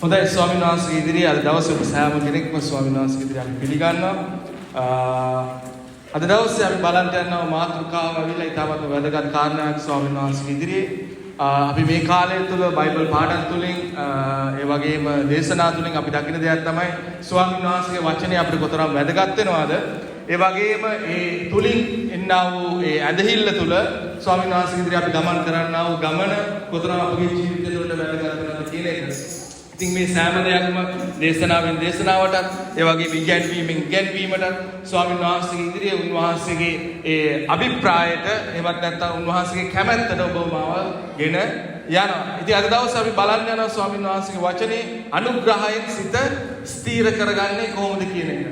හොඳයි ස්වාමීන් වහන්සේ ඉදිරියේ අද දවසේ සෑම කෙනෙක්ම ස්වාමීන් වහන්සේ ඉදිරියේ අපි පිළිගන්නවා. අද දවසේ අපි බලන්න යනවා මාතෘකාව ඇවිල්ලා ඊටමත් වැදගත් කාරණයක් ස්වාමීන් වහන්සේ ඉදිරියේ. අපි මේ කාලය තුල බයිබල් පාඩම් තුලින් ඒ වගේම දේශනා තුලින් අපි දකින දෙයක් තමයි ස්වාමීන් වහන්සේගේ වචනේ අපිට කොතරම් වැදගත් වෙනවද? ඒ වගේම ඒ තුලින් එන්නා වූ ඒ ඇදහිල්ල තුල ස්වාමීන් වහන්සේ ඉදිරියේ අපි ගමන් කරන්නා වූ ගමන කොතරම් අපගේ ජීවිතය තුළට වැදගත් වෙනවද කියන එක. ඉතින් මේ සෑම දෙයක්ම දේශනාවෙන් දේශනාවට ඒ වගේම ඉගැන්වීමෙන් ඉගැන්වීමට ස්වාමීන් වහන්සේගේ ඉදිරියේ උන්වහන්සේගේ ඒ අභිප්‍රායට එවත් නැත්නම් උන්වහන්සේගේ කැමැත්තට ඔබ මාව ගෙන යනවා. ඉතින් අද දවසේ අපි බලන්න යනවා ස්වාමීන් වහන්සේගේ වචනේ අනුග්‍රහයෙන් සිත ස්ථීර කරගන්නේ කොහොමද කියන එක.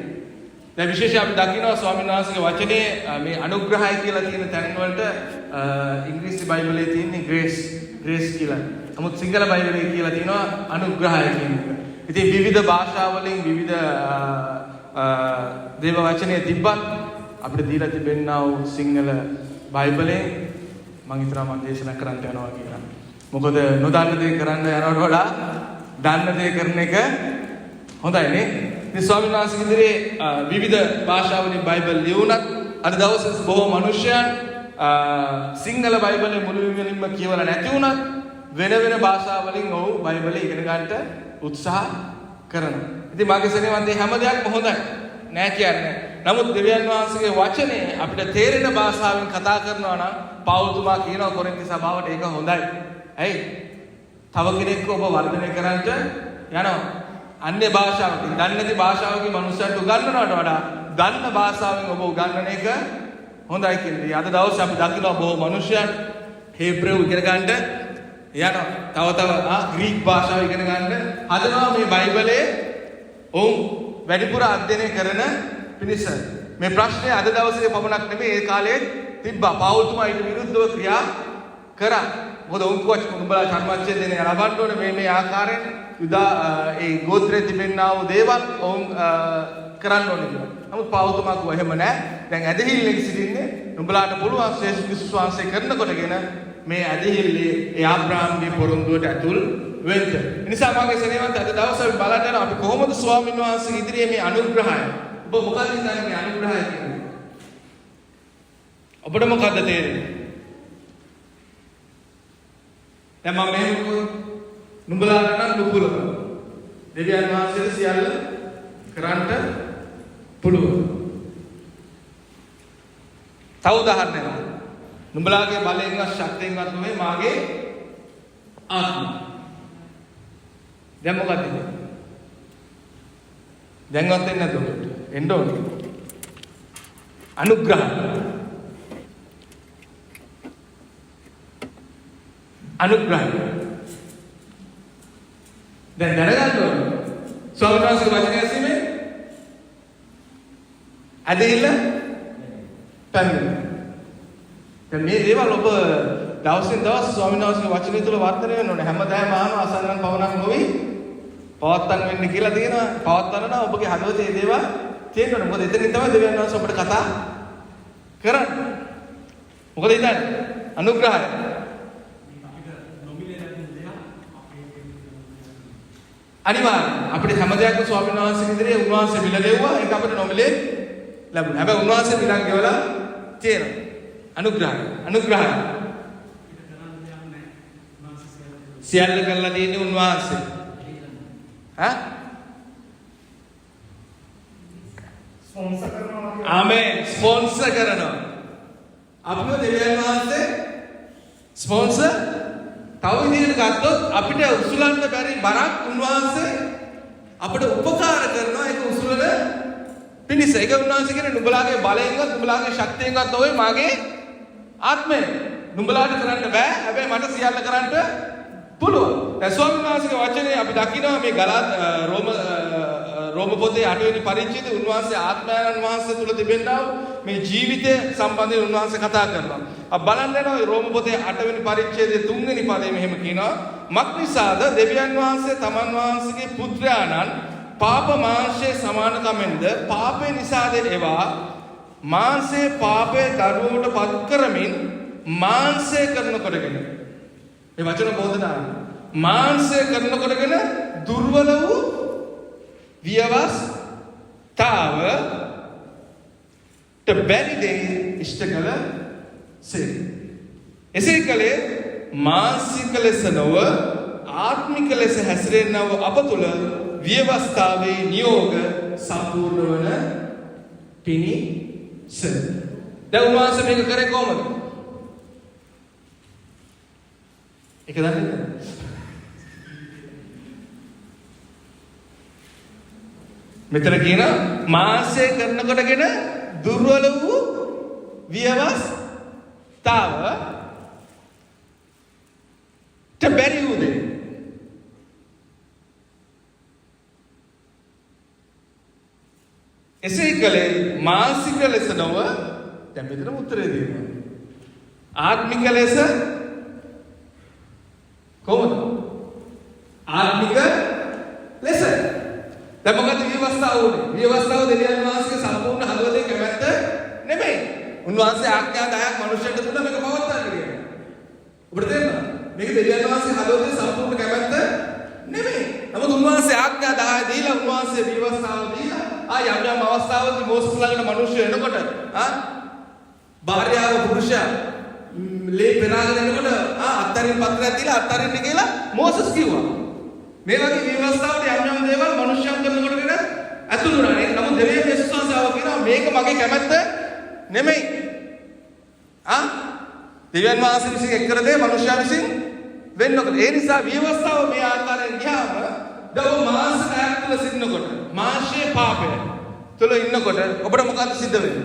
දැන් විශේෂයෙන් අපි දකිනවා ස්වාමීන් වහන්සේගේ වචනේ මේ අනුග්‍රහය කියලා තියෙන තැන් වලට ඉංග්‍රීසි බයිබලයේ තියෙන ග්‍රේස් කියලා. නමුත් සිංහල බයිබලයේ කියලා තියෙනවා අනුග්‍රහය කියන එක. ඉතින් විවිධ භාෂාවලින් විවිධ දේව වචනේ තිබ්බත් අපිට දීලා තිබෙනා වූ සිංහල බයිබලේ මම හිතනවා මම දේශනා කරන්න යනවා කියලා. මොකද නොදන්න දේ කරන්න යනවට වඩා දන්න දේ කරන එක හොඳයි නේ. ඉතින් ස්වාමීන් වහන්සේ ඉදිරියේ විවිධ භාෂාවලින් බයිබල් ලියුණත් අද දවසේ බොහෝ මිනිසයන් සිංහල බයිබලේ මුළුමනින්ම කියවලා නැති වුණත් වෙන වෙන භාෂාවලින් ඔව් බයිබලය ඉගෙන ගන්නට උත්සාහ කරනවා. ඉතින් මාගේ සෙනෙහවන්තේ හැම දෙයක්ම හොඳයි නෑ කියන්නේ. නමුත් දෙවියන් වහන්සේගේ වචනේ අපිට තේරෙන භාෂාවෙන් කතා කරනවා නම් පෞල්තුමා කියනවා කොරින්ති සභාවට ඒක හොඳයි. ඇයි? තව කෙනෙක්ව ඔබ වර්ධනය කරන්නට යනවා. අන්‍ය භාෂාවකින් දන්නේ නැති භාෂාවකින් මනුස්සයන්ට උගන්වනවට වඩා දන්න භාෂාවෙන් ඔබ උගන්වන එක හොඳයි කියන්නේ. අද දවසේ අපි දකිනවා බොහෝ මනුස්සයන් හේබ්‍රේව ඉගෙන ගන්නට යනවා. තව ග්‍රීක භාෂාව ඉගෙන ගන්න හදනවා මේ බයිබලයේ ඔවුන් වැඩිපුර අධ්‍යයනය කරන පිණිස. මේ ප්‍රශ්නේ අද දවසේ පමණක් නෙමෙයි ඒ කාලේ තිබ්බා. පෞල්තුමා ඊට විරුද්ධව ක්‍රියා කරා. මොකද ඔවුන් කිව්වා උඹලා චර්මච්ඡේදනය ලබන්න ඕනේ මේ ආකාරයෙන් යුදා ඒ ගෝත්‍රයේ තිබෙනා වූ දේවල් ඔවුන් කරන්න ඕනේ කියලා. නමුත් පෞල්තුමා කිව්වා එහෙම නෑ. දැන් ඇදහිල්ලෙන් සිටින්නේ උඹලාට පුළුවන් ශේෂ විශ්වාසය කරනකොටගෙන මේ ඇදහිල්ලේ ඒ ආබ්‍රාහම්ගේ පොරොන්දුවට ඇතුල් වෙන්න. ඒ නිසා මගේ සෙනෙහවන්ත අද දවසේ අපි බලන්න යනවා අපි කොහොමද ස්වාමීන් වහන්සේ ඉදිරියේ මේ අනුග්‍රහය. ඔබ මොකද හිතන්නේ මේ අනුග්‍රහය කියන්නේ? ඔබට මොකද තේරෙන්නේ? දැන් මම මෙහෙම නුඹලාට නම් නුඹලම දෙවියන් වහන්සේට සියල්ල කරන්න පුළුවන්. තව උදාහරණයක්. නුඹලාගේ බලයෙන්වත් ශක්තියෙන්වත් නෙමෙයි මාගේ ආත්මය. දැන් මොකද ඉන්නේ? දැන්වත් එන්නේ නැද්ද ඔබට? එන්න ඕනේ. අනුග්‍රහ. අනුග්‍රහය. දැන් දැනගන්න ඕනේ. ස්වාමීන් වහන්සේගේ වචනය ඇසීමේ ඇදහිල්ල පැමිණෙනවා. දැන් මේ දේවල් ඔබ දවසින් දවස් ස්වාමීන් වහන්සේගේ වචනය තුළ වර්ධනය වෙන්න ඕනේ. හැමදාම ආනවා අසන්නන් පවණක් නොවි පවත්තන් වෙන්න කියලා තියෙනවා. පවත්තන නම් ඔබගේ හදවතේ දේවල් තියෙන්න ඕනේ. මොකද එතනින් තමයි දෙවියන් වහන්සේ ඔබට කතා කරන්නේ. මොකද ඉතින් අනුග්‍රහය අනිවාර්යයෙන් අපිට හැම දෙයක්ම ස්වාමීන් වහන්සේ ඉදිරියේ උන්වහන්සේ මිලදෙව්වා. ඒක අපිට නොමිලේ ලැබුණා. හැබැයි උන්වහන්සේ මිලන් ගෙවලා තියෙනවා. අනුග්‍රහය සියල්ල කරලා තියෙන්නේ උන්වහන්සේ. ස්පොන්සර් කරනවා. ආමේන්. ස්පොන්සර් කරනවා. අපිව දෙවියන් වහන්සේ ස්පොන්සර් තව විදිහකට ගත්තොත් අපිට උසුලන්න බැරි බරක් උන්වහන්සේ අපිට උපකාර කරනවා. ඒක උසුලන පිණිස. ඒක උන්වහන්සේ කියන්නේ නුඹලාගේ බලයෙන්වත් නුඹලාගේ ශක්තියෙන්වත් නොවේ මාගේ ආත්මය. නුඹලාට කරන්න බෑ. හැබැයි මට සියල්ල කරන්න පුළුවන්. දැන් ස්වාමීන් වහන්සේගේ වචනේ අපි දකිනවා මේ ගලාත් රෝම පොතේ 8 වෙනි පරිච්ඡේදයේ උන්වහන්සේ ආත්මයන් වහන්සේ තුල තිබෙනා මේ ජීවිතය සම්බන්ධයෙන් උන්වහන්සේ කතා කරනවා. අපි බලන්න යනවා රෝම පොතේ 8 වෙනි පරිච්ඡේදයේ 3 වෙනි පදයේ මෙහෙම කියනවා. මක්නිසාද දෙවියන් වහන්සේ තමන් වහන්සේගේ පුත්‍රයාණන් පාප මාංශයේ සමානකමෙන්ද පාපේ නිසාද ඒවා මාංශයේ පාපය දරුවෝට පත් කරමින් මාංශය කරනකොටගෙන මේ වචන බෝධනා මාංශය කරනකොටගෙන දුර්වල වූ වියවස්තාව බැරි දේ ඉෂ්ට කළ සේ. එසේ කලේ මානසික ලෙස නොව ආත්මික ලෙස හැසිරෙන්නව අප තුළ වියවස්ථාවේ නියෝග සම්පූර්ණ වන පිණිස. දැන් උන්වහන්සේ මේක කරේ කොහොමද? ඒක දන්නේ නැහැ. මෙතන කියන මාංශය කරනකොටගෙන දුර්වල වූ වියවස්ථාව බැරි වූ දේ. එසේ කලේ මානසික ලෙස නොව දැන් මෙතන උත්තරේ දෙනවා. ආත්මික ලෙස කොහොමද? ආත්මික ලෙස. දැන් මොකද විවස්ථාව උනේ? විවස්ථාව දෙවියන් වහන්සේගේ සම්පූර්ණ හදවතේ කැමැත්ත නෙමෙයි. උන්වහන්සේ ආඥා 10ක් මනුෂ්‍යයට දුන්නා මේක පවත්වා ගන්න. ඔබට තේරෙනවද? මේක දෙවියන් වහන්සේ හදවතේ සම්පූර්ණ කැමැත්ත නෙමෙයි. නමුත් උන්වහන්සේ ආඥා 10 දීලා උන්වහන්සේ විවස්ථාව දීලා යම් යම් අවස්ථාවකදී මෝසස් ළඟට මිනිස්සු එනකොට භාර්යාව පුරුෂයා ලේ පෙරාගෙන එනකොට අත්තරින් පත්‍රයක් දීලා අත්තරින් කියලා මෝසස් කිව්වා. මේ වගේ විවස්ථාවට යම් යම් දේවල් මිනිස්යන් කරනකොට වෙන ඇතුළු වුණා. නමුත් දෙවියන් විශ්වාසාව කියනවා මේක මගේ කැමැත්ත නෙමෙයි. දෙවියන් වහන්සේ විසින් එක් කර දේ මිනිස්යා විසින් වෙන්නකොට ඒ නිසා විවස්ථාව මේ ආකාරයෙන් ගියාම දව මාස කයක් තුල සිටිනකොට මාංශයේ පාපය තුල ඉන්නකොට ඔබට මොකක්ද සිද්ධ වෙන්නේ?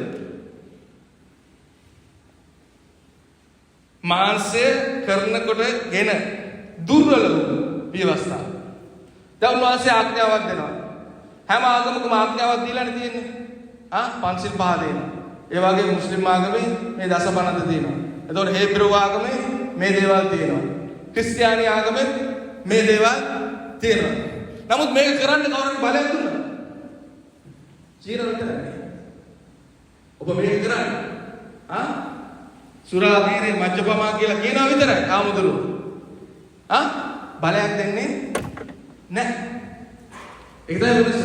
මාංශය කරනකොට ගෙන දුර්වල වූ විවස්ථාව. දැන් උන්වහන්සේ ආඥාවක් දෙනවා. හැම ආගමකම ආඥාවක් දීලානේ තියෙන්නේ. පන්සිල් පහ දෙනවා. ඒ වගේ මුස්ලිම් ආගමේ මේ දසබණද දෙනවා. එතකොට හේබ්‍රු ආගමේ මේ දේවල් තියෙනවා. ක්‍රිස්තියානි ආගමේ මේ දේවල් තියෙනවා. නමුත් මේක කරන්න කවුරුත් බලයක් දුන්නා. චීන විතරයි. ඔබ මේක කරන්නේ සුරා බීරේ මජ්ජපමා කියලා කියනවා විතරයි. ආමුදුරු. බලයක් දෙන්නේ නැහැ. ඒක තමයි මොකද?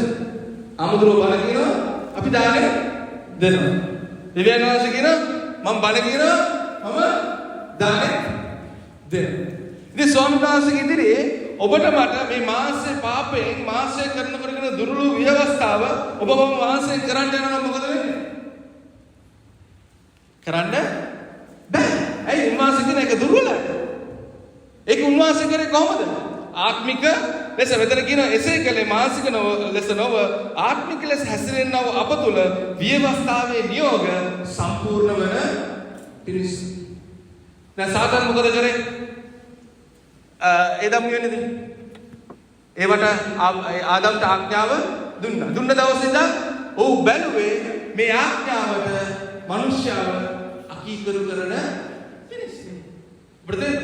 ආමුදුරු බල කියනවා අපි දානේ දෙනවා. දෙවියන් වහන්සේ කියනවා මම බල කියනවා මම දානේ දෙනවා. ඉතින් ස්වාමීන් වහන්සේගේ ඉදිරියේ ඔබට මට මේ මාංශේ පාපයෙන් මාංශය කරනකොට කරන දුර්වල විවස්ථාව ඔබ මම මාංශයෙන් කරන්න යනවා නම් මොකද වෙන්නේ? කරන්න බෑ. ඇයි උන්වහන්සේ කියන එක දුර්වලයි? ඒක උන්වහන්සේ කරේ කොහොමද? ආත්මික ලෙස මෙතන කියන එසේ කලේ මානසික ලෙස නොව ආත්මික ලෙස හැසිරෙන්නව අප තුළ විවස්ථාවේ නියෝග සම්පූර්ණ වන පිරිස. දැන් සාතන් මොකද කරේ? එදම් වෙන්නේද? ඒවට ආදම්ට ආඥාව දුන්නා. දුන්න දවසේ ඉඳන් ඔව් බැලුවේ මේ ආඥාවට මිනිස්යාව අකීකරු කරන පිරිස. බ්‍රදර්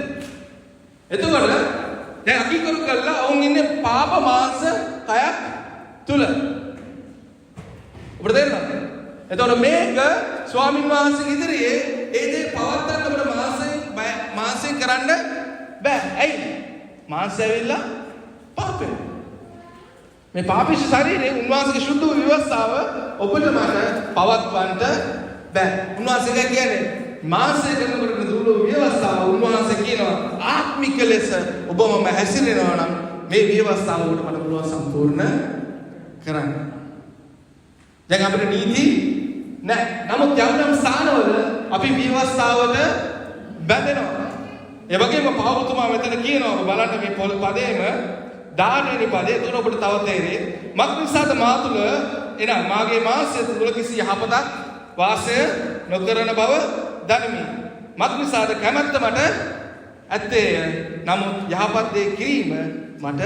එතකොට දැන් අකීකරු කළා වුන් ඉන්නේ පාප මාංශ කයක් තුල. ඔබට තේරෙනවද? එතකොට මේක ස්වාමින් වහන්සේ ඉදිරියේ ඒ දේ පවත්වන්න අපිට මාංශයෙන් කරන්න බෑ. ඇයි? මාංශය ඇවිල්ලා පාපය. මේ පාපිෂ ශරීරයේ උන්වහන්සේගේ සුද්ධ විවස්ථාව ඔබට මට පවත්වන්න බෑ. උන්වහන්සේ කියන්නේ මාංශය කරනකොට දුර්වල විවස්ථාව උන්වහන්සේ කියනවා ආත්මික ලෙස ඔබම හැසිරෙනවා නම් මේ විවස්ථාව ඔබට මට පුළුවන් සම්පූර්ණ කරන්න. දැන් අපිට නීති නැහැ. නමුත් යම් යම් ස්ථානවල අපි විවස්ථාවට බැඳෙනවා. ඒ වගේම පෞතුමා මෙතන කියනවා ඔබ බලන්න මේ පදේම 10 වෙනි පදේ තුන ඔබට තව තේරෙයි. මක්නිසාද මා තුල එනම් මාගේ මාංශය තුල කිසි යහපතක් වාසය නොකරන බව දනිමි. මක්නිසාද කැමැත්ත මට ඇත්තේ නමුත් යහපත් දේ කිරීම මට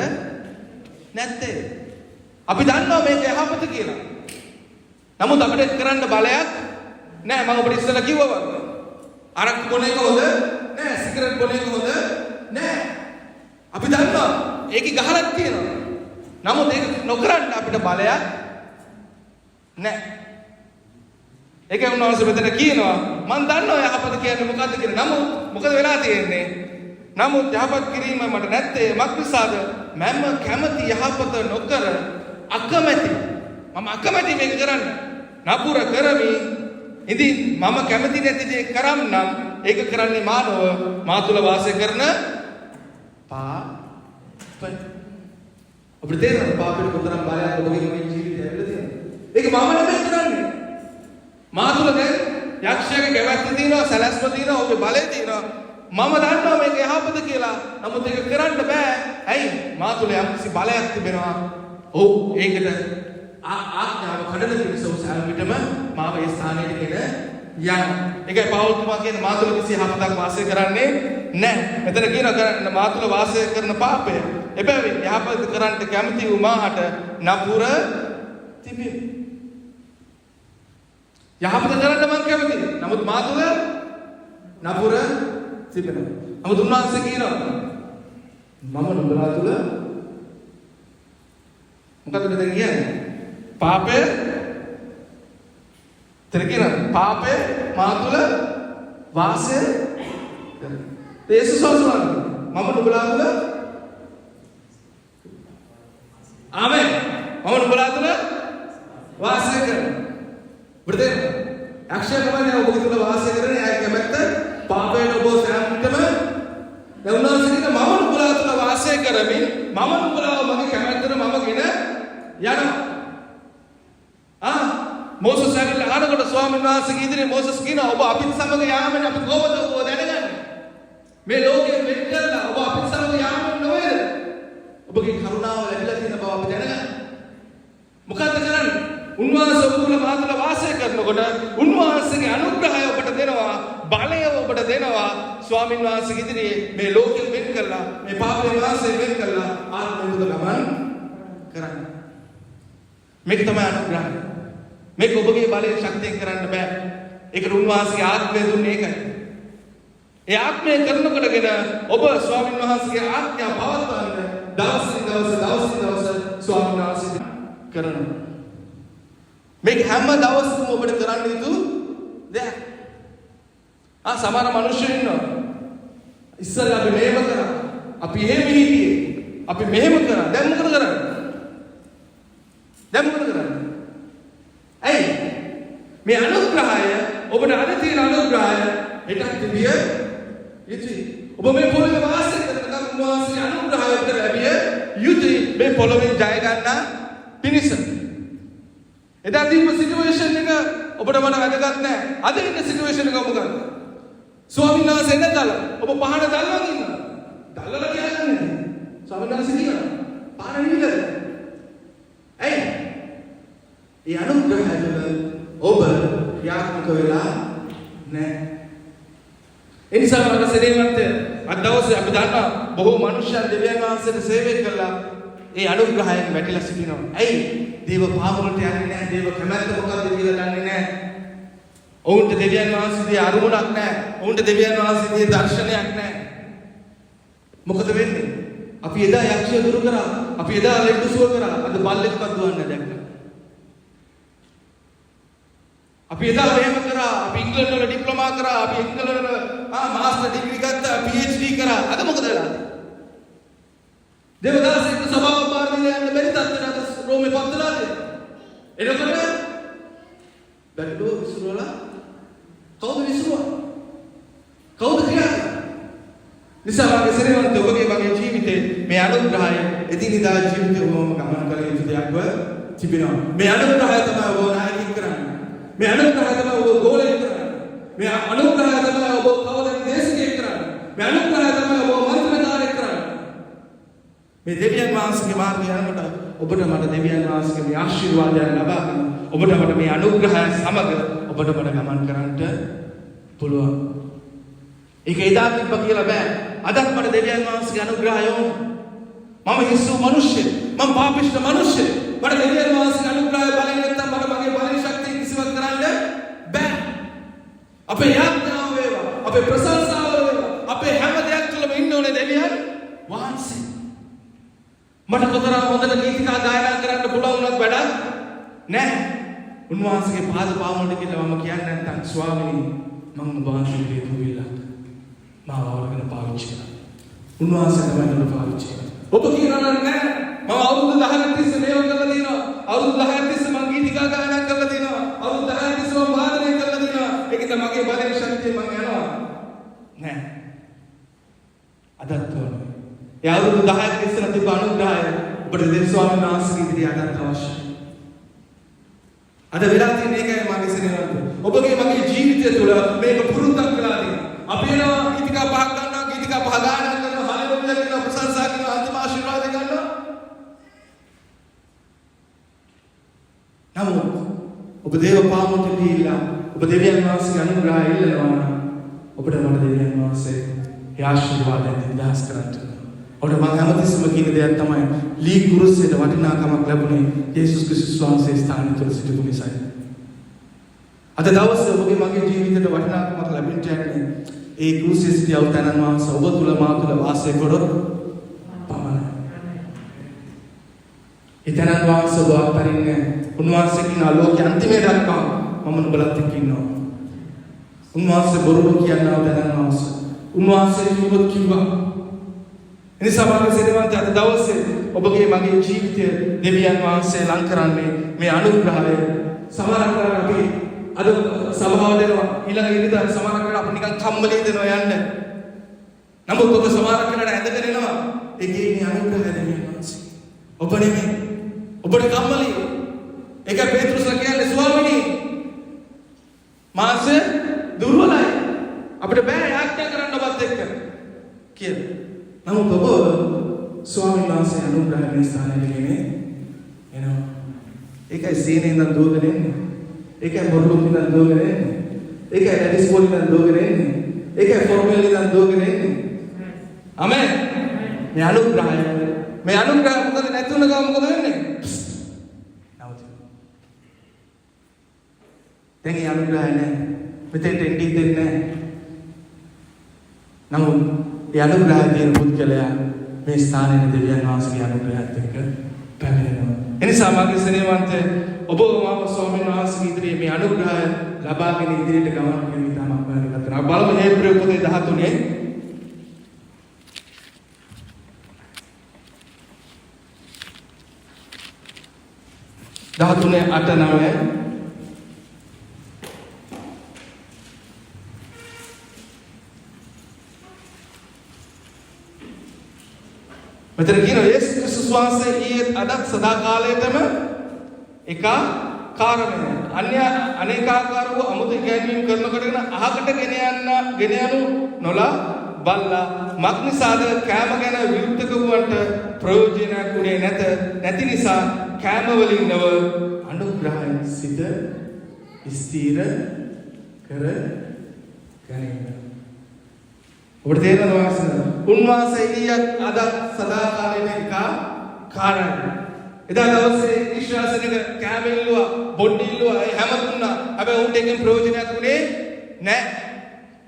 නැත්තේ. අපි දන්නවා මේක යහපත කියලා. නමුත් අපිට කරන්න බලයක් නැහැ. මම ඔබට ඉස්සෙල්ලා කිව්වා වගේ. අරක්කු බොන එක හොඳ නෑ, සිගරට් බොන එක හොඳ නෑ. අපි දන්නවා ඒකේ ගහලක් තියෙනවා. නමුත් ඒක නොකරන්න අපිට බලයක් නෑ. ඒකේ උන්වහන්සේ මෙතන කියනවා මම දන්නවා යහපත කියන්නේ මොකද්ද කියලා. නමුත් මොකද වෙලා තියෙන්නේ? නමුත් යහපත් කිරීම මට නැත්තේ මක් නිසාද? මම කැමති යහපත නොකර අකමැති. මම අකමැති මේක කරන්න. නපුර කරමි. ඉතින් මම කැමති නැති දේ කරන්නම්. ඒක කරන්නේ මානව මා තුල වාසය කරන පාපය. අපිට තේරෙනවා පාපෙට කොතරම් බලයක් ඔබගේ මේ ජීවිතය ඇවිල්ලා තියෙනවා. ඒක මම නෙමෙයි කරන්නේ. මා තුල දැන් යක්ෂයාගේ කැමැත්ත තියෙනවා, සැලැස්ම තියෙනවා, ඔබේ බලය තියෙනවා. මම දන්නවා මේක යහපත කියලා. නමුත් ඒක කරන්න බෑ. ඇයි? මා තුල යම්කිසි බලයක් තිබෙනවා. ඔව් ඒකට ආඥාව කඩන පිණිස උසාව විටම මාව ඒ ස්ථානයට ගෙන යන. ඒකයි පවුල් තුමා කියන්නේ මා තුල කිසි යහපතක් වාසය කරන්නේ නැහැ. මෙතන කියන මා තුල වාසය කරන පාපය. එබැවින් යහපත කරන්න කැමති වූ මාහට නපුර තිබේ. යහපත කරන්න මම කැමතියි. නමුත් මා තුල නපුර තිබෙනවා. නමුත් උන්වහන්සේ කියනවා මම නුඹලා තුල මොකද දැන් කියන්නේ? පාපය තේරෙන පාපය මා තුල වාසය කරනවා. යේසුස් වහන්සේ මම නුඹලා තුල ආමෙන් මම නුඹලා තුල වාසය කරනවා. බුදුදේ අක්ෂරවලින් ඔබ තුල වාසය කරන්නේ ආයි කැමැත්ත පාපයෙන් ඔබ සෑමටම දෙවනාසික මම නුඹලා තුල වාසය කරමින් මම නුඹලා මගේ කැමැත්තට මම ගෙන යනවා. මෝසස් ඇවිල්ලා ආනකොට ස්වාමීන් වහන්සේගේ ඉදිරියේ මෝසස් කියනවා ඔබ අපිත් සමග යාමෙන් අපි කොහොමද ඔබ දැනගන්නේ? මේ ලෝකයෙන් වෙන් කරලා ඔබ අපිත් සමග යාමෙන් නොවේද? ඔබගේ කරුණාව ලැබිලා තියෙන බව අපි දැනගන්න. මොකද්ද කරන්නේ? උන්වහන්සේ ඔබ තුල මා තුල වාසය කරනකොට උන්වහන්සේගේ අනුග්‍රහය ඔබට දෙනවා, බලය ඔබට දෙනවා. ස්වාමීන් වහන්සේගේ ඉදිරියේ මේ ලෝකයෙන් වෙන් කරලා මේ පාපයෙන් වාසයෙන් වෙන් කරලා ආත්මය තුල ගමන් කරන්න. මේක තමයි අනුග්‍රහය. මේක ඔබගේ බලයෙන් ශක්තියෙන් කරන්න බෑ. ඒකට උන්වහන්සේගේ ආත්මය දුන්නේ ඒකයි. ඒ ආත්මය කරනකොටගෙන ඔබ ස්වාමීන් වහන්සේගේ ආඥා පවත්වන්න දවසින් දවස ස්වාමීන් වහන්සේ කරනවා. මේක හැම දවසකම ඔබට කරන්න යුතු දෙයක්. සමහර මිනිස්සු ඉන්නවා. ඉස්සෙල්ලා අපි මේව කරා. අපි එහෙම හිටියේ. අපි මෙහෙම කරා. දැන් මොකද කරන්නේ? ඇයි? මේ අනුග්‍රහය ඔබට අද තියෙන අනුග්‍රහය හෙටත් තිබිය යුතුයි. ඔබ මේ පොළොවේ වාසය කරන උන්වහන්සේ අනුග්‍රහය ඔබට ලැබිය යුතුයි මේ පොළොවෙන් ජය ගන්න පිණිස. එදා දීප සිටුේෂන් එක ඔබට මට වැදගත් නැහැ. අද ඉන්න සිටුේෂන් එක මොකක්ද? ස්වාමීන් වහන්සේ නැතල ඔබ පහන දැල්වගෙන ඉන්නවා. දැල්වලා කියන්නේ ස්වාමීන් වහන්සේ කියනවා පහන නිවිලා. ඇයි? ඒ අනුග්‍රහය තුළ ඔබ ක්‍රියාත්මක වෙලා නැහැ. ඒ නිසා මම සෙනෙහවන්ත අද දවසේ අපි දන්නවා බොහෝ මනුෂ්‍යයන් දෙවියන් වහන්සේට සේවය කළා. ඒ අනුග්‍රහයෙන් වැටිලා සිටිනවා. ඇයි? දේව පාමුලට යන්නේ නැහැ. දේව කැමැත්ත මොකක්ද කියලා දන්නේ නැහැ. ඔවුන්ට දෙවියන් වහන්සේගේ අරුමුණක් නැහැ. ඔවුන්ට දෙවියන් වහන්සේගේ දර්ශනයක් නැහැ. මොකද වෙන්නේ? අපි එදා යක්ෂය දුරු කරා. අපි එදා ලෙඩ සුව කරා. අද බල්ලෙක්වත් දුවන්නේ දැක්කා. අපි එදා මෙහෙම කරා. අපි ඉංග්‍රීසි වල ඩිප්ලෝමා කරා. අපි ඉංග්‍රීසි වල මාස්ටර් ඩිග්‍රී ගත්තා. PhD කරා. අද මොකද වෙලා? දේවදාස එක්ක සභාව පාර්ලිමේන්තුවේ යන්න බැරි තත්ත්වයට අද රෝමේ පත්වලා තියෙනවා. එනකොට බැලුව විසුරුවලා කවුද විසුරුවා? කවුද ක්‍රියාව? නිසා වගේ සෙනෙහවන්ත ඔබගේ වගේ ජීවිතේ මේ අනුග්‍රහය එදිනෙදා ජීවිතේ ඔබම ගමන් කළ යුතු දෙයක්ව තිබෙනවා. මේ අනුග්‍රහය තමයි ඔබ නායකයෙක් කරන්නේ. මේ අනුග්‍රහය තමයි ඔබ ගෝලයෙක් කරන්නේ. මේ අනුග්‍රහය තමයි ඔබ කවදාවත් දේශකයෙක් කරන්නේ. මේ අනුග්‍රහය තමයි ඔබ මන්ත්‍රකාරයෙක් කරන්නේ. මේ දෙවියන් වහන්සේගේ මාර්ගය යනකොට ඔබට මට දෙවියන් වහන්සේගේ මේ ආශිර්වාදයන් ලබා ගන්න. ඔබට මට මේ අනුග්‍රහය සමග ඔබට මට ගමන් කරන්නට පුළුවන්. ඒක එදා තිබ්බ කියලා බෑ. අදත් මට දෙවියන් වහන්සේගේ අනුග්‍රහය ඕන. මම හිස්සු මිනිස්සෙක්. මම පාපිෂ්ඨ මිනිස්සෙක්. මට දෙවියන් වහන්සේගේ අනුග්‍රහය බලෙන් නැත්තම් මට මගේ බලෙන් ශක්තිය කිසිවක් කරන්න බෑ. අපේ යාඥාව වේවා. අපේ ප්‍රශංසාව වේවා. අපේ හැම දෙයක් තුළම ඉන්න ඕනේ දෙවියන් වහන්සේ. මට කොතරම් හොඳට ගීතිකා ගායනා කරන්න පුළුවන් වුණත් වැඩක් නැහැ. උන්වහන්සේගේ පාද පාමුලට කියලා මම කියන්නේ නැත්නම් ස්වාමීනි මම උන්වහන්සේගේ දුවිලා මාව අවරගෙන පාවිච්චි කරනවා. උන්වහන්සේ තමයි මම පාවිච්චි කරන්නේ. ඔබ කියනවා නෑ මම අවුරුදු 10ක් තිස්සේ මේව කරලා තියෙනවා. අවුරුදු 10ක් තිස්සේ මම ගීතිකා ගායනා කරලා තියෙනවා. අවුරුදු 10ක් තිස්සේ මම වාදනය කරලා තියෙනවා. ඒකද මගේ බලයේ ශක්තිය මම යනවා. නෑ. අදත් ඕනේ. ඒ අවුරුදු 10ක් තිස්සේ තිබ්බ අනුග්‍රහය ඔබට දෙවි ස්වාමීන් වහන්සේ ඉදිරියේ අදත් අවශ්‍යයි. අද වෙලා තියෙන එකයි මගේ සෙනෙහස. ඔබගේ මගේ ජීවිතය තුළ මේක පුරුද්දක් වෙලා තියෙනවා. අපි එනවා ගීතිකා පහක් ගන්නවා, ගීතිකා පහ ගායනා කරනවා, හලෙලුයා කියනවා, ප්‍රශංසා කරනවා, අන්තිම ආශිර්වාද ගන්නවා. නමුත් ඔබ දේව පාමුලට ගිහිල්ලා ඔබ දෙවියන් වහන්සේගේ අනුග්‍රහය ඉල්ලනවා නම් ඔබට මට දෙවියන් වහන්සේ ඒ ආශිර්වාදයෙන් නිදහස් කරන්න. ඔබට මම හැමතිස්සෙම කියන දෙයක් තමයි ලී කුරුසෙට වටිනාකමක් ලැබුණේ යේසුස් ක්‍රිස්තුස් වහන්සේ ස්ථානය තුළ සිටපු නිසායි. අද දවසේ ඔබගේ මගේ ජීවිතයට වටිනාකමක් ලැබෙන්න යන්නේ ඒ කුරුසෙ සිටියව තනන් වහන්සේ ඔබ තුළ මා තුළ වාසය කරොත් පමණයි. ඒ තනන් වහන්සේ ඔබ අත්හරින්නේ උන්වහන්සේ කියන ලෝකයේ අන්තිමේ දක්වා මම නුඹලත් එක්ක ඉන්නවා. උන්වහන්සේ බොරුව කියනවා තනන් වහන්සේ. උන්වහන්සේ කිව්වොත් කිව්වා. එනිසා මගේ සෙනෙහවන්ත අද දවසේ ඔබගේ මගේ ජීවිතය දෙවියන් වහන්සේ ලං කරන්නේ මේ අනුග්‍රහය. සමහරක් අපි අද සභාව දෙනවා ඊළඟ ඉරිදා සමහරක් අපි නිකන් කම්මලේ දෙනවා යන්න. නමුත් ඔබ සමහරක් කරලා ඇඳගෙන එනවා. ඒකේ මේ අනුග්‍රහය දෙවියන් වහන්සේ. ඔබ නෙමෙයි. ඔබට කම්මලේ. ඒක පේත්‍රුස්ලා කියන්නේ ස්වාමීනි මාස දුර්වලයි. අපිට බෑ යාඥා කරන්න ඔබත් එක්ක කියලා. නමුත් ඔබ ස්වාමීන් වහන්සේ අනුග්‍රහයෙන් ස්ථානයට ගෙනේ එනවා. ඒකයි සීනේ ඉඳන් දුවගෙන එන්නේ. ඒකයි බොරුලුම් ඉඳන් දුවගෙන එන්නේ. ඒකයි රැඩිස්පෝල් ඉඳන් දුවගෙන එන්නේ. ඒකයි ෆෝර්මල් ඉඳන් දුවගෙන එන්නේ. ආමෙන්. මේ අනුග්‍රහය මොකද නැතුණ ගම මොකද වෙන්නේ? නවතින. දැන් ඒ අනුග්‍රහය නැහැ. මෙතෙන්ට එන්නේ දෙන්නේ නැහැ. නමුත් ඒ අනුග්‍රහය තියෙන පුද්ගලයා මේ ස්ථානයේ දෙවියන් වහන්සේගේ අනුග්‍රහයත් එක්ක පැමිණෙනවා. එනිසා මගේ සෙනෙහවන්ත ඔබ මාව ස්වාමීන් වහන්සේගේ ඉදිරියේ මේ අනුග්‍රහය ලබාගෙන ඉදිරියට ගමන් කරන ඉතාමත් වැදගත් වෙනවා. බලමු හේබ්‍රෙය පොතේ 13 8-9 මෙතන කියනවා යේසුස් ක්‍රිස්තුස් වහන්සේ ඊයේ අදත් සදාකාලයටම එක කාරණය අනේකාකාර වූ අමුතු ඉගැන්වීම් කරනකොටගෙන අහකට ගෙන යනු නොලා බල්ලා මක්නිසාද කෑම ගැන විරුද්ධක වූවන්ට ප්‍රයෝජනයක් උනේ නැති නිසා කෑම වලින් නව අනුග්‍රහයෙන් සිත ස්ථීර කර ගැනීම. ඔබට තේරෙනවද උන්වහන්සේ ඊයත් අද සදාකාලයට එක කාරණා. එදා දවසේ ඊශ්‍රාසනික කැමෙල්ලුවා බොඩ්ඩිල්ලුවා හැම දුන්නා. හැබැයි උන්ට එකෙන් ප්‍රයෝජනයක් උනේ නැහැ.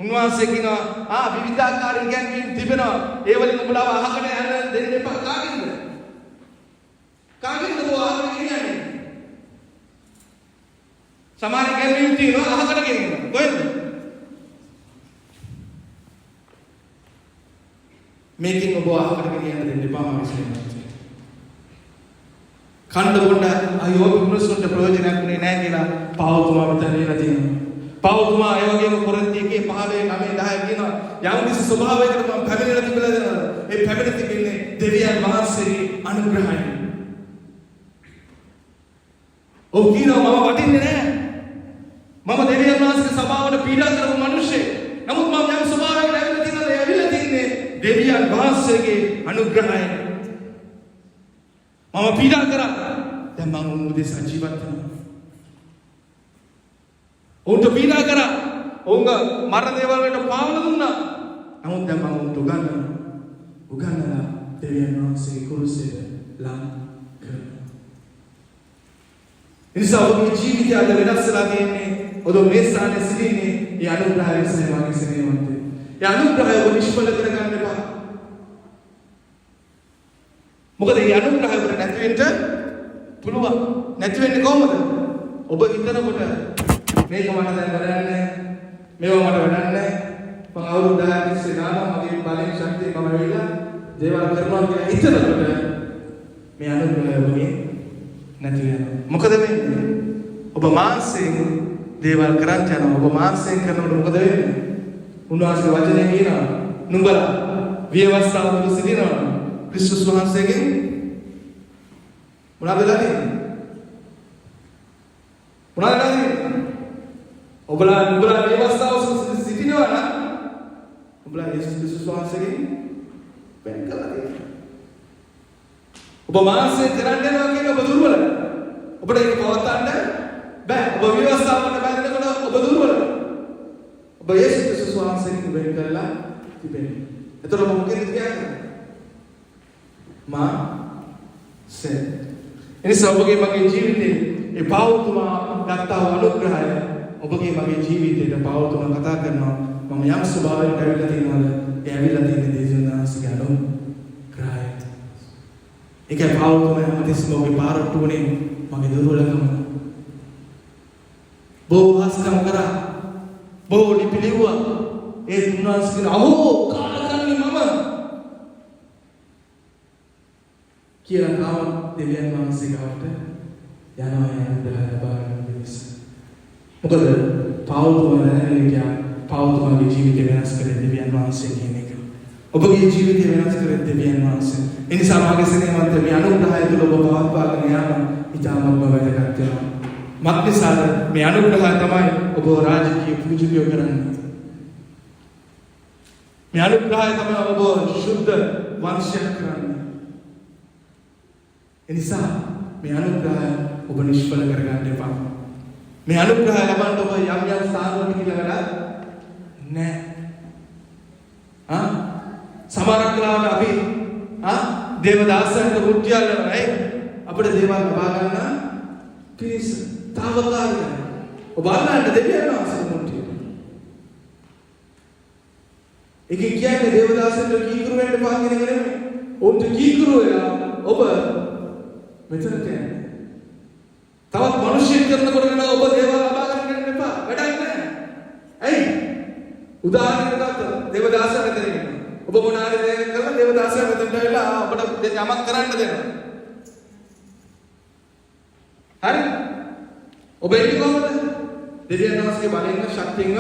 උන්වහන්සේ කියනවා විවිධාකාර ඉගැන්වීම් තිබෙනවා. ඒ වලින් උඹලව අහකට යන්න දෙන්න එපා. කාගෙන්ද ඔය අහකට කියන්නේ? සමහර ඉගැන්වීම් තියෙනවා අහකට ගෙනියනවා. කොහෙන්ද? මේකින් ඔබ අහකට ගෙනියන්න දෙන්න එපා මම කියනවා. කණ්ඩ බොණ්ඩ අයෝග පුරුෂුන්ට ප්‍රයෝජනයක් නෙන්නේ නැහැ කියලා පාවතුමා මෙතන ලියලා තියෙනවා. පාවතුමා ඒ වගේම කොරින්ති 1 15 9 10 කියනවා යම් කිසි ස්වභාවයකට මම පැමිණලා තිබිලා දෙනවා. ඒ පැමිණ තිබෙන්නේ දෙවියන් වහන්සේගේ අනුග්‍රහයෙන්. ඔව් කියනවා මම වටින්නේ නැහැ. මම දෙවියන් වහන්සේගේ සභාවට පීඩා කරපු මිනිස්සෙක්. නමුත් මම යම් ස්වභාවයකට ඇවිල්ලා තියෙනවා. ඒ ඇවිල්ලා තින්නේ දෙවියන් වහන්සේගේ අනුග්‍රහයෙන්. මම පීඩා කරා. දැන් මම උන්වහන්සේ ජීවත් වෙනවා. උන්ට පීඩා කරා. උන්ග මරණ දේවල් වලට පාවල දුන්නා. නමුත් දැන් මම උන්ට උගන්වලා දෙවියන් වහන්සේගේ කුරුසෙට ලං කරනවා. එනිසා ඔබේ ජීවිතය අද වෙනස් වෙලා තියෙන්නේ. ඔබ මේ ස්ථානයේ සිටින්නේ ඒ අනුග්‍රහය නිසා වගේ සෙනෙහවන්තයි. ඒ අනුග්‍රහය ඔබ නිෂ්ඵල කරගන්න එපා. මොකද මේ අනුග්‍රහය වල නැති වෙන්න පුළුවන්. නැති වෙන්නේ කොහොමද? ඔබ හිතනකොට මේක මට දැන් වැඩක් නැහැ. මේවා මට වැඩක් නැහැ. මම අවුරුදු 10ක් තිස්සේ නාම මගේ බලෙන් ශක්තිය මම වෙලා දේවල් කරනවා කියලා හිතනකොට මේ අනුග්‍රහය ඔබගේ නැති වෙනවා. මොකද වෙන්නේ? ඔබ මානසික දේවල් කරන් යනවා. ඔබ මානසික කරනකොට මොකද වෙන්නේ? උන්වහන්සේ වචනේ කියනවා නුඹලා විවස්ථාව තුළ සිටිනවා. ක්‍රිස්තුස් වහන්සේගෙන් මොනවද වෙලා තියෙන්නේ? මොනවද වෙලා තියෙන්නේ? ඔබලා නුඹලා විවස්ථාව තුළ සිටිනවා නම් ඔබලා යේසුස් ක්‍රිස්තුස් වහන්සේගෙන් වෙන් කළා තියෙනවා. ඔබ මානසික කරන් යනවා කියන්නේ ඔබ දුර්වලයි. ඔබට ඒක පවත්වන්න බෑ. ඔබ විවස්ථාවට බැඳෙනකොට ඔබ දුර්වලයි. ඔබ යේසුස් ක්‍රිස්තුස් වහන්සේගෙන් වෙන් කළා තිබෙනවා. එතකොට ඔබ මොකද කියන්නේ? එනිසා ඔබගේ මගේ ජීවිතේ ඒ පෞතුමා ගත්තා වූ අනුග්‍රහය ඔබගේ මගේ ජීවිතේට පෞතුමා කතා කරනවා මම යම් ස්වභාවයකට ඇවිල්ලා තියෙනවද ඒ ඇවිල්ලා තියෙන දේශනාසික අනුග්‍රහය ඒකේ පෞතුමා හැමතිස්සෙම ඔබගේ පාරට්ටුවනේ මගේ දුර්වලකම බොහෝ හස්කම් කරා බොහෝ ලිපිලිව්වා ඒ තුන්වන්සික අහෝ කාලකන්නේ මම කියලා කාම දෙවියන් වහන්සේ ගාවට යනවා යනවා ලබා ගන්න දෙවිස. මොකද පෞතුමා දැනගෙන පෞතුමාගේ ජීවිතය වෙනස් කරේ දෙවියන් වහන්සේ කියන එක. ඔබගේ ජීවිතය වෙනස් කරේ දෙවියන් වහන්සේ. ඒ නිසා මාගේ සෙනෙහවන්ත මේ අනුග්‍රහය තුළ ඔබ පවත්වාගෙන යාම ඉතාමත්ම වැදගත් වෙනවා. මක්නිසාද මේ අනුග්‍රහය තමයි ඔබ රාජකීය පූජකයෝ කරන්නේ. මේ අනුග්‍රහය තමයි ඔබ සුද්ධ වංශයක් කරන්නේ. එනිසා මේ අනුග්‍රහය ඔබ නිෂ්ඵල කරගන්න එපා. මේ අනුග්‍රහය ලබන්න ඔබ යම් යම් ස්ථානවලට කියලා වැඩක් නැහැ. සමහරක් වෙලාවට අපි දේවදාසයන්ට මුට්ටියල් කරනවා අපිට දේවල් ලබා ගන්න පිරිස තාවකාලිකයි. ඔබ අල්ලන්න දෙවියන් වහන්සේ මුට්ටිය. ඒකේ කියන්නේ දේවදාසයන්ට කීකරු වෙන්න එපා කියන එක නෙමෙයි. උන්ට කීකරු වෙලා ඔබ මෙතන කියන්නේ. තවත් මිනිස්සුන් කරනකොට වෙන ඔබ දේවල් ලබා ගන්න යන්න එපා. වැඩක් නැහැ. ඇයි? උදාහරණයක් ගත්තොත් දේවදාසයා මෙතන ඉන්නවා. ඔබ මොනාරි දෙයක් කරලා දේවදාසයා මෙතනට ඇවිල්ලා ඔබට යමක් කරන්න දෙනවා. හරි? ඔබ එන්නේ කොහොමද? දෙවියන් වහන්සේගේ බලයෙන් ශක්තියෙන්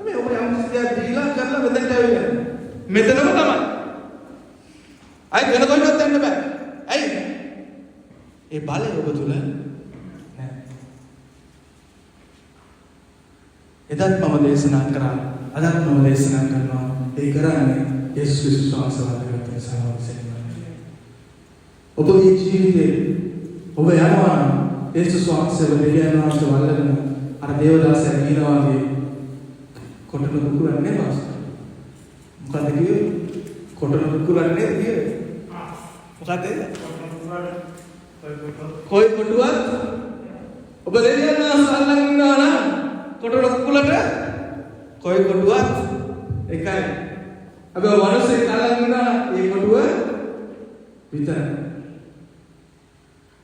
මේ ඔබ යම් කිසියක් දීලා කරලා මෙතනට ඇවිල්ලා. මෙතනම තමයි. අය වෙන කොහෙවත් යන්න බෑ. ඇයි? ඒ බලය ඔබ තුල නැහැ. එදත් මම දේශනා කරා අදත් මම දේශනා කරනවා ඒ කරන්නේ යේසුස් ක්‍රිස්තුස් වහන්සේ වහන්සේට සමාවසෙන්නේ. ඔබගේ ජීවිතේ ඔබ යනවා යේසුස් වහන්සේ දෙවියන් වහන්සේ වල්ලගෙන අර දේවදාසයා කියනවා වගේ කොටන කුකුරන්නේ පාස්. මොකද කියේ? කොටන කුකුරන්නේ කියේ. මොකද කොයි කොටුවත් ඔබ දෙවියන් වහන්සේ අල්ලගෙන ඉන්නවා නම් කොටන කුකුලට කොයි කොටුවත් එකයි. අපි වනසේ අල්ලගෙන ඉන්නවා ඒ කොටුව විතරයි.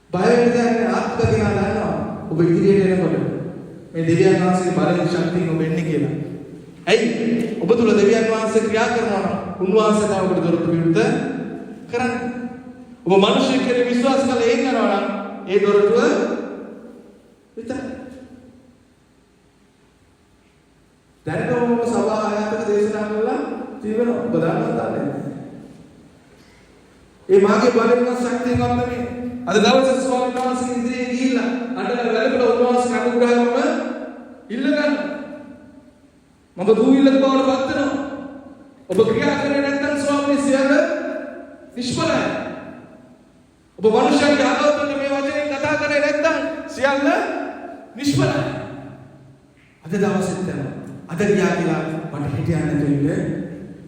බය වෙන්නේ ආත්මගෙන ගන්නවා. ඔබ ඉදිරියට එනකොට මේ දෙවියන් වහන්සේගේ බලයෙන් ශක්තියෙන් ඔබ එන්නේ කියලා. ඇයි? ඔබ තුල දෙවියන් වහන්සේ ක්‍රියා කරනවා නම් උන්වහන්සේ තමයි ඔබට දොරටු විවෘත කරන්නේ. ඔබ මිනිස්සු කෙරේ විශ්වාස කරලා එන්න යනවා නම් ඒ දොරටුව විතරයි. දැනටම ඔබ සභා ආයතන දේශනා කරලා තියෙනවා. ඔබ දන්නවද නැහැ? ඒ මාගේ බලයෙන් ශක්තියෙන් වන්දනේ අද දවසේ ස්වාමීන් වහන්සේ ඉදිරියේ ගිහිල්ලා අඬන වැළපෙන උන්වහන්සේ අනුග්‍රහයම ඉල්ල ගන්න. මම දූවිල්ලක බවට පත් වෙනවා. ඔබ ක්‍රියා කරන්නේ නැත්නම් ස්වාමීන් සියල්ල නිෂ්ඵලයි. ඔබ මනුෂ්‍යයන්ගේ ආගමෙන් මේ වචනේ කතා කරන්නේ නැත්නම් සියල්ල නිෂ්ඵලයි. අද දවසෙත් යනවා. අද ගියා කියලා මට හිටියන්න නැතුව ඉන්න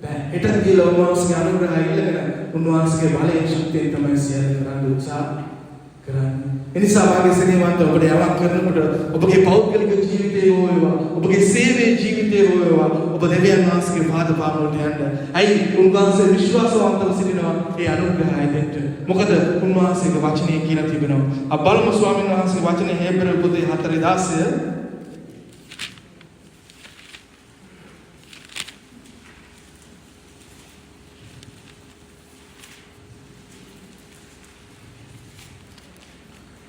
බෑ. හෙට ගිහලා උන්වහන්සේගේ අනුග්‍රහය ඉල්ලගෙන උන්වහන්සේගේ බලයෙන් ශක්තියෙන් තමයි සියල්ල කරන්න උත්සාහ කරන්නේ. එනිසා වාගේ සෙනෙහවන්ත ඔබට යමක් කරනකොට ඔබගේ පෞද්ගලික ජීවිතේ හෝ වේවා ඔබගේ සේවයේ ජීවිතේ හෝ වේවා ඔබ දෙවියන් වහන්සේගේ පාද පාමුලට යන්න. ඇයි උන්වහන්සේ විශ්වාසවන්තව සිටිනවා ඒ අනුග්‍රහය දෙන්න. මොකද උන්වහන්සේගේ වචනේ කියලා තිබෙනවා. අප බලමු ස්වාමීන් වහන්සේගේ වචනේ හේබ්‍රෙල් පොතේ 4:16.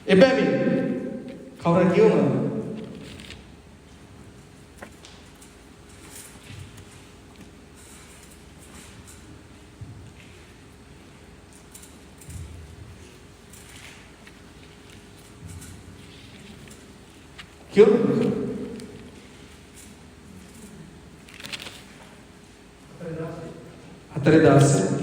එබැවින් කවුරු කියවනවද? කියවනවද? 4:10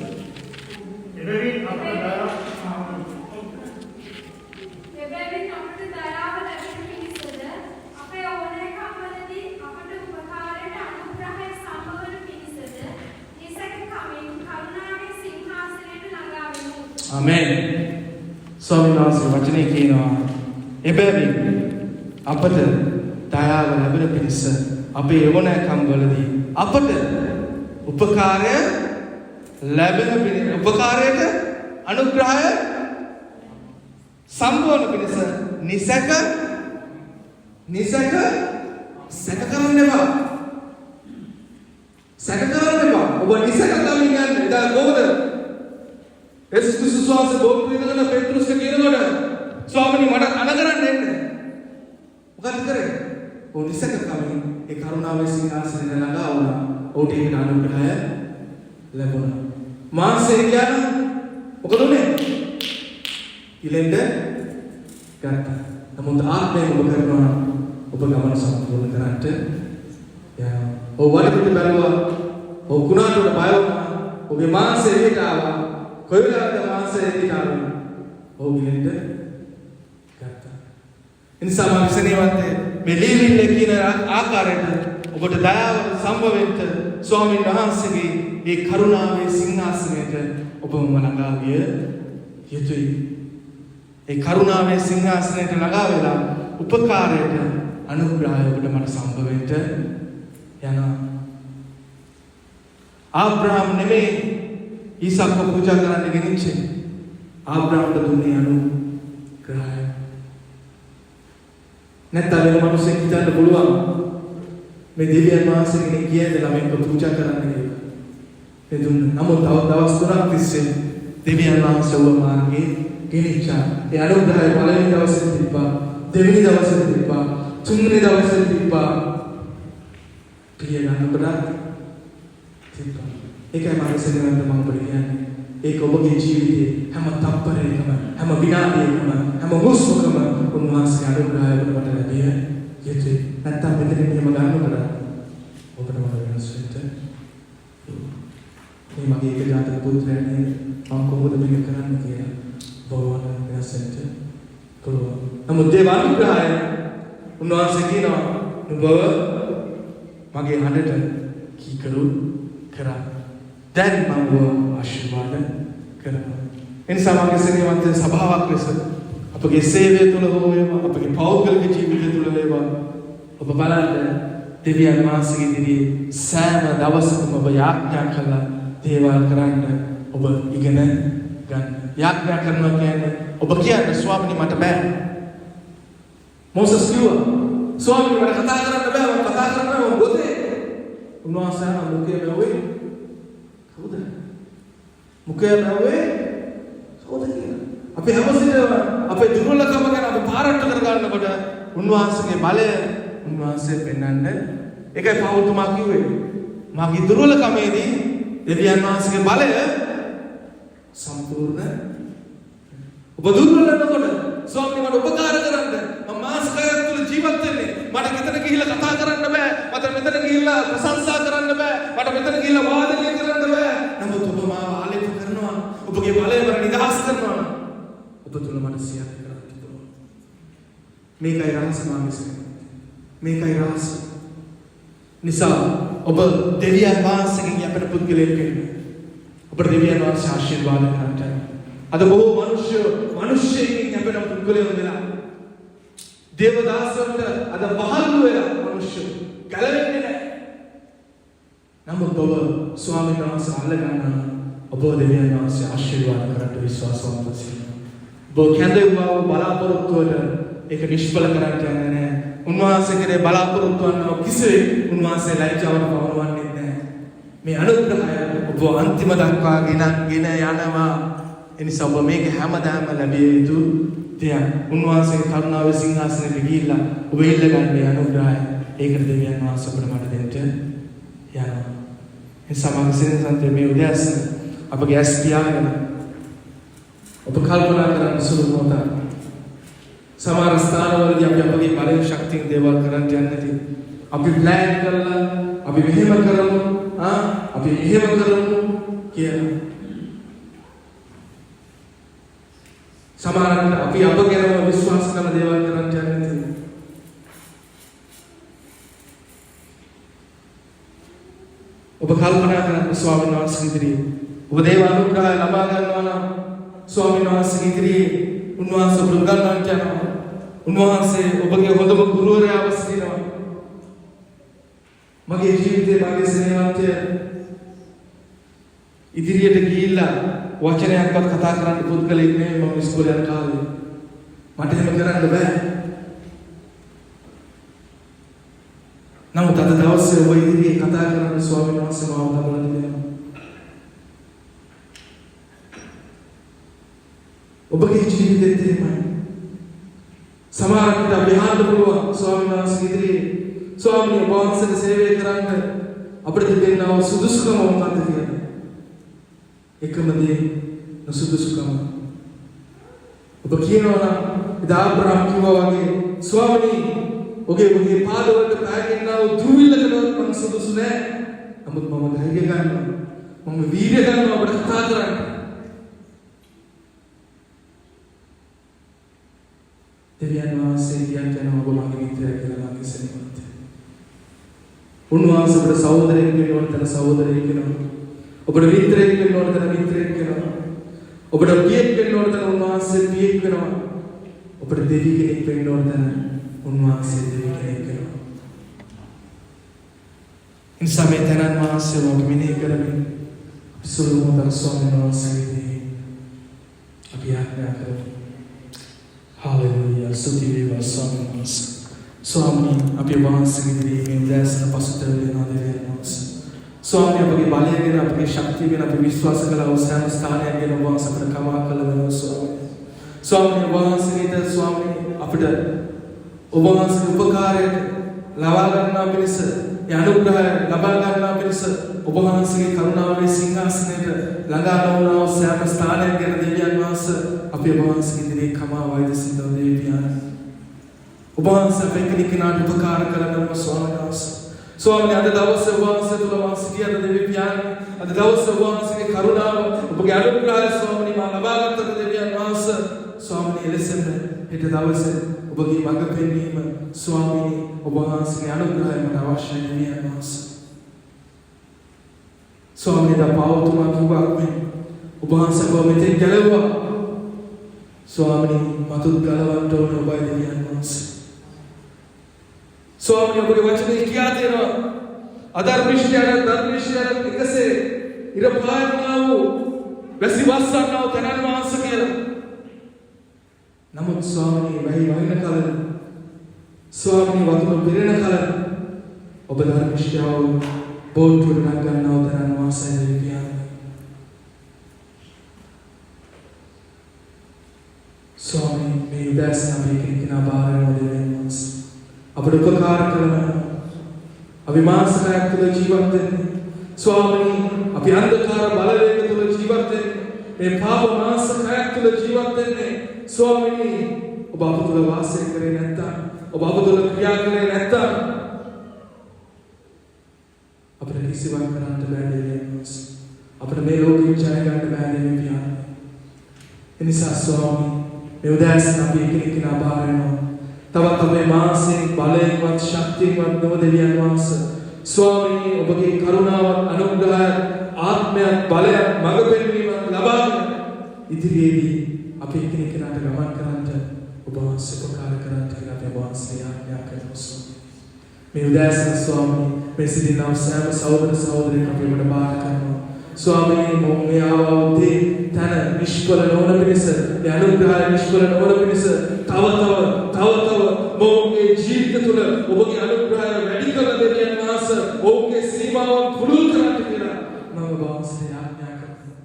Amen. ස්වාමීන් වහන්සේ වචනේ කියනවා එබැවින් අපට දයාව ලැබෙන පිණිස අපේ යවනකම් වලදී අපට උපකාරය ලැබෙන පිණිස උපකාරයට අනුග්‍රහය සම්පූර්ණ පිණිස නිසක සැක කරන්න එපා. සැක කරන්න එපා. ඔබ නිසක කමින් යන්නේ. ඉතින් කොහොමද? 예수 그리스도 안에서 모든 일들은 베드로스가 කියනකොට ස්වාමීනි මට අනගරන්න එන්න. මොකද කරේ? ඔව් නිසක කමින් ඒ කරුණාවේ සිංහාසනය ළඟා වුණා. ඔහුට ඒක අනුග්‍රහය ලැබුණා. මාංශය කියන්නේ මොකද උනේ? ඉලෙන්ද ගත්තා. නමුත් ආත්මයෙන් ඔබ කරනවා ඔබ ගමන සම්පූර්ණ කරන්නට යනවා. ඔව් වඩපිට බැලුවා. ඔව් කුණාටුවට බය වුණා. ඔබේ මාංශය එළියට ආවා. කොයිලාද මාංශය එළියට ආවේ? ඔව් ඉලෙන්ද ගත්තා. ඉන්සාව විසනේවන්තේ මේ ලීවිල්ල කියන ආකාරයට ඔබට දයාව සම්භවෙන්න ස්වාමීන් වහන්සේගේ ඒ කරුණාවේ සිංහාසනයට ඔබම ළඟා විය යුතුයි. ඒ කරුණාවේ සිංහාසනයට ළඟා වෙලා උපකාරයට අනුග්‍රහය ඔබට මට සම්භවෙන්න යනවා. ආබ්‍රහම් නෙමෙයි ඊසාක්ව පූජා කරන්න ගෙනිච්චේ. ආබ්‍රහම්ට දුන්නේ අනුග්‍රහය. නැත්නම් වෙන මිනිස්සෙක් හිතන්න පුළුවන් මේ දෙවියන් වහන්සේ කෙනෙක් කියද ළමෙක්ව පූජා කරන්න කියලා. ඒ දුන්න. නමුත් දවස් 3ක් තිස්සේ දෙවියන් වහන්සේ ඔබ මාර්ගේ ගෙනිච්චා. ඒ අනුග්‍රහය පළවෙනි දවසේ තිබ්බා, දෙවෙනි දවසේ තිබ්බා, තුන්වෙනි දවසේ තිබ්බා. පිය ගන්නකොට තිබ්බා. ඒකයි මම ඉස්සෙල්ලාම මම ඔබට කියන්නේ. ඒක ඔබගේ ජීවිතේ හැම තප්පරයකම, හැම විනාඩියකම, හැම මොහොතකම උන්වහන්සේ අනුග්‍රහය ඔබට ලැබිය යුතුයි. නැත්තම් මෙතන නියම ගන්නකොට ඔබට මොකද වෙනස් වෙන්නේ? මේ මගේ එක ජාතක පුත්‍රයනේ මම කොහොමද මේක කරන්න කියලා බොහොම වෙනස් වෙන්න පුළුවන්. නමුත් දේව අනුග්‍රහය උන්වහන්සේ කියනවා නුඹව මගේ හඬට කීකරු කරා. දැන් මම ආශිර්වාද කරනවා. එනිසා මගේ සේවයන්ත සභාවක් ලෙස අපගේ සේවය තුළ හෝ වේවා අපගේ පෞද්ගලික ජීවිතය තුළ වේවා ඔබ බලන්න දෙවියන් වහන්සේගේ ඉදිරියේ සෑම දවසකම ඔබ යාඥා කළා දේවල් කරන්න ඔබ ඉගෙන ගන්න. යාඥා කරනවා කියන්නේ ඔබ කියන්නේ ස්වාමීනි මට බෑ. මොසස් කිව්වා ස්වාමීනි මට කතා කරන්න බෑ. මම කතා කරන්න ඕන ගොතේ. උන්වහන්සේ මුකේ බැවේ. කවුද? මුකේ බැවේ. කවුද කියලා? අපි හැමසිටම අපේ දුර්වලකම ගැන අපි පාරට්ට කර ගන්නකොට උන්වහන්සේගේ බලය උන්වහන්සේ පෙන්වන්න ඒකයි පෞල්තුමා කිව්වේ. මාගේ දුර්වලකමේදී දෙවියන් වහන්සේගේ බලය සම්පූර්ණ ඔබ දුර්වල වෙනකොට ස්වාමීනි මට උපකාර කරන්න මම මාස්කයක් තුල ජීවත් වෙන්නේ මට මෙතන ගිහිල්ලා කතා කරන්න බෑ මට මෙතන ගිහිල්ලා ප්‍රශංසා කරන්න බෑ මට මෙතන ගිහිල්ලා වාදනය කරන්න බෑ නමුත් ඔබ මාව ආලේප කරනවා ඔබගේ බලය මට නිදහස් කරනවා ඔබ තුල මට සියල්ල කරන්න පුළුවන් මේකයි රහස මාගේ මේකයි රහස නිසා ඔබ දෙවියන් වහන්සේගෙන් යැපෙන පුද්ගලයෙක් වෙන්න. ඔබට දෙවියන් වහන්සේ ආශිර්වාද කරන්නට. අද බොහෝ මිනිස්සුන්ගෙන් යැපෙන පුද්ගලයෝ වෙලා දේවදාසවන්ට අද පහළු වෙලා මිනිස්සු ගැලවෙන්නේ නැහැ. නමුත් ඔබ ස්වාමීන් වහන්සේ අල්ල ගන්නවා ඔබ දෙවියන් වහන්සේ ආශිර්වාද කරන්න විශ්වාසවන්ත සිටිනවා. ඔබ කැඳවුවා බලාපොරොත්තුවට ඒක නිෂ්ඵල කරන්න යන්නේ නැහැ. උන්වහන්සේ කෙරේ බලාපොරොත්තු වන්නව කිසිවෙක් උන්වහන්සේ ලැජ්ජාවට පවරවන්නේ නැහැ. මේ අනුග්‍රහය ඔබ අන්තිම දක්වා ගෙන යනවා. එනිසා ඔබ මේක හැමදාම ලැබිය යුතු දෙයක්. උන්වහන්සේගේ කරුණාවේ සිංහාසනෙට ගිහිල්ලා ඔබ ඉල්ලගන්නේ අනුග්‍රහය. ඒකට දෙවියන් වහන්සේ අපට මට දෙන්න යනවා. ඒ සමග සිනසන්තේ මේ උදෑසන අපගේ ඇස් පියාගෙන ඔබ කල්පනා කරන්න සුළු මොහොතක්. සමහර ස්ථානවලදී අපි අපගේ බලයෙන් ශක්තියෙන් දේවල් කරන්න යන්නේ නැති. අපි ප්ලෑන් කරලා අපි මෙහෙම කරමු අපි එහෙම කරමු කියලා. සමහරවිට අපි අපගේම විශ්වාස කරන දේවල් කරන්න යන්නේ නැති. ඔබ කල්පනා කරන්න ස්වාමීන් වහන්සේ ඉදිරියේ ඔබ දේව අනුග්‍රහය ලබා ගන්නවා නම් ස්වාමීන් වහන්සේ ඉදිරියේ උන්වහන්සේ ඔබ උගන්වන්නට යනවා. උන්වහන්සේ ඔබගේ හොඳම ගුරුවරයා වස්තිනවා. මගේ ජීවිතේ මගේ සේවන්තය ඉදිරියට ගිහිල්ලා වචනයක්වත් කතා කරන්න පුද්ගලෙක් නෙමෙයි මම ඉස්කෝලේ යන කාලේ. මට එහෙම කරන්න බෑ. නමුත් අද දවසේ ඔබ ඉදිරියේ කතා කරන ස්වාමීන් වහන්සේ මාව තබලා දෙනවා. ඔබගේ ජීවිතෙත් එහෙමයි. සමහරවිට අපි අහන්න පුළුවන් ස්වාමීන් වහන්සේ ඉදිරියේ ස්වාමීන් වහන්සේට සේවය කරන්න අපිට තිබෙනා සුදුසුකම මොකක්ද කියලා. එකම දේ සුදුසුකම. ඔබ කියනවා නම් ඉදා අබ්‍රහම් කිව්වා වගේ ස්වාමීනි ඔගේ පාදවලට පෑගෙනා වූ දුවිල්ලකටවත් මම සුදුසු නෑ. නමුත් මම ධෛර්ය ගන්නවා. මම වීර්ය ගන්නවා ඔබට කතා කරන්න. දෙවියන් වහන්සේ කියන්නේ ඔබ මගේ මිත්‍රයෙක් කියලා මම කියනවා. උන්වහන්සේ ඔබට සහෝදරයෙක් වෙන්න ඕන තැන සහෝදරයෙක් වෙනවා. ඔබට මිත්‍රයෙක් වෙන්න ඕන තැන මිත්‍රයෙක් වෙනවා. ඔබට පියෙක් වෙන්න ඕන තැන උන්වහන්සේ පියෙක් වෙනවා. ඔබට දෙවි කෙනෙක් වෙන්න ඕන තැන උන්වහන්සේ දෙවි කෙනෙක් වෙනවා. ඉන්සා මේ තැනන් වහන්සේ ඔබ මෙනෙහි කරමින් සුළුමතර ස්වාමීන් වහන්සේගේ අපි ආඥා කරමු. Hallelujah. Stuti veva ස්වාමීන් වහන්සේ. ස්වාමීන් අපි වහන්සේගේ මේ උදෑසන පසුතැවිලි නාදයෙන් වහන්සේ. ස්වාමීන් අපගේ බලය ගැන අපගේ ශක්තිය ගැන අපි විශ්වාස කළා වූ සෑම ස්ථානයක් ගැන ඔබ වහන්සේ අපට කමා කළ වෙනවා ස්වාමීන්. ස්වාමීන් වහන්සේට ස්වාමීන් අපිට ඔබ වහන්සේගේ උපකාරයට ලබා ගන්නා පිණිස ඒ අනුග්‍රහය ලබා ගන්නා පිණිස ඔබ වහන්සේගේ කරුණාවේ සිංහාසනයට ළඟා නොවන සෑම ස්ථානයක් ගැන දෙවියන් වහන්සේ අපි ඔබ වහන්සේ ඉදිරියේ කමා වෛද්‍ය සිතව දෙවියන් ඔබ වහන්සේ අපේ කෙනෙකුට උපකාර කරනවා ස්වාමීන් වහන්සේ. ස්වාමීන් අද දවසේ ඔබ වහන්සේ තුල වාසය කියන දෙවියන් අද දවසේ ඔබ වහන්සේගේ කරුණාව ඔබගේ අනුග්‍රහය ස්වාමීන් මා ලබා ගන්නට දෙවියන් වහන්සේ ස්වාමීන් එලෙසම හෙට දවසේ ඔබගේ මඟ පෙන්වීම ස්වාමීන් ඔබ වහන්සේගේ අනුග්‍රහය මට අවශ්‍යයි දෙවියන් වහන්සේ. ස්වාමීන් දපාවතුමා කිව්වා ඔබ වහන්සේ ඔබ මෙතෙක් ගැලවුවා. ස්වාමීන් මතුත් ගලවන්න ඕන ඔබයි දෙවියන් වහන්සේ. ස්වාමීන් ඔබගේ වචනේ කියා දෙනවා අධර්මිෂ්ඨයන් ධර්මිෂ්ඨයන් එකසේ ඉර පායනා වූ වැසිවස්සන්නා වූ තනන් වහන්සේ කියලා. නමුත් ස්වාමීන් වහි වහින කල ස්වාමීන් වතුන පිරෙන කල ඔබ ධර්මිෂ්ඨයව බෝට්ටුවට නගන්නා වූ තනන් වහන්සේ දෙවියන්. ස්වාමීන් මේ උදෑසන අපි කෙනෙකුට බාරන දෙවියන් වහන්සේ අපට උපකාර කරන අපි මානසිකයක් තුළ ජීවත් වෙන්නේ ස්වාමීන් අපි අන්ධකාර බලවේග තුළ ජීවත් වෙන්නේ මේ පාප මානසිකයක් තුළ ජීවත් වෙන්නේ ස්වාමීන් ඔබ අප තුළ වාසය කරේ නැත්නම් ඔබ අප තුළ ක්‍රියා කරේ නැත්නම් අපිට කිසිවක් කරන්න බෑ දෙවියන් අපිට මේ ලෝකෙ ජය ගන්න බෑ දෙවියන්. එනිසා ස්වාමීන් මේ උදෑසන අපි කෙනෙකුට බාරනවා තවත් අපේ මානසික බලයෙන්වත් ශක්තියවත් නොව දෙවියන් වහන්සේ ස්වාමීනි ඔබගේ කරුණාවත් අනුග්‍රහය ආත්මයක් බලයක් මඟ පෙන්වීමක් ලබාගෙන ඉදිරියේදී අපි කෙනෙකුට ගමන් කරන්නට ඔබ වහන්සේ උපකාර කරන්නට කියලා අපි වහන්සේ ආඥා කරනවා. මේ උදෑසන ස්වාමීනි මේ සිටින සෑම සහෝදර සහෝදරියන් අපි ඔබට බාර කරනවා. ස්වාමීනි මොන්නේ ආවෝතේ තන නිෂ්ඵල නොවන පිණිස යනුග්‍රහය නිෂ්ඵල නොවන පිණිස තව මොන්නේ ජීවිත තුළ ඔබගේ අනුග්‍රහය වැඩි කර දෙවියන් වහන්සේ ඔවුන්ගේ සීමාවන් පුළුල් කරන්න කියලා මම වහන්සේ ආඥා කරනවා.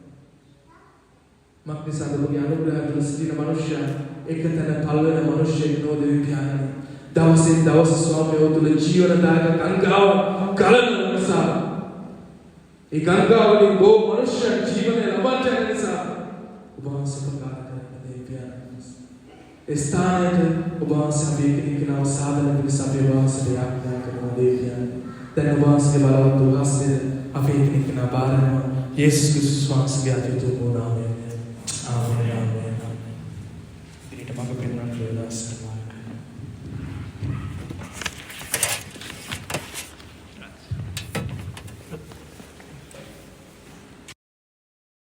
මක්නිසාද ඔබගේ අනුග්‍රහය තුළ සිටින මනුෂ්‍යයා එකතන පල්වෙන මනුෂ්‍යෙක් නොද විඥානයි. දවසින් දවස ස්වාමියෝ තුළ ජීවනදායක ගංගාව ගලන නිසා ඒ ගංගාවලින් බොහෝ මනුෂ්‍යයන් ජීවනය ලබන්නට යන නිසා ඔබ වහන්සේ ප්‍රකාශ කරන දෙවියන් ඒ ස්ථානයට ඔබ වහන්සේ අපේ කෙනෙක්ව සාධන පිණිස අපේ වහන්සේට ආඥා කරන දෙවියන් දැන් ඔබ වහන්සේගේ බලවත් වහන්සේ අපේ කෙනෙක්ව බාරනවා යේසුස් ක්‍රිස්තුස් වහන්සේගේ අතිතුරු නාමයෙන් ආමේන්.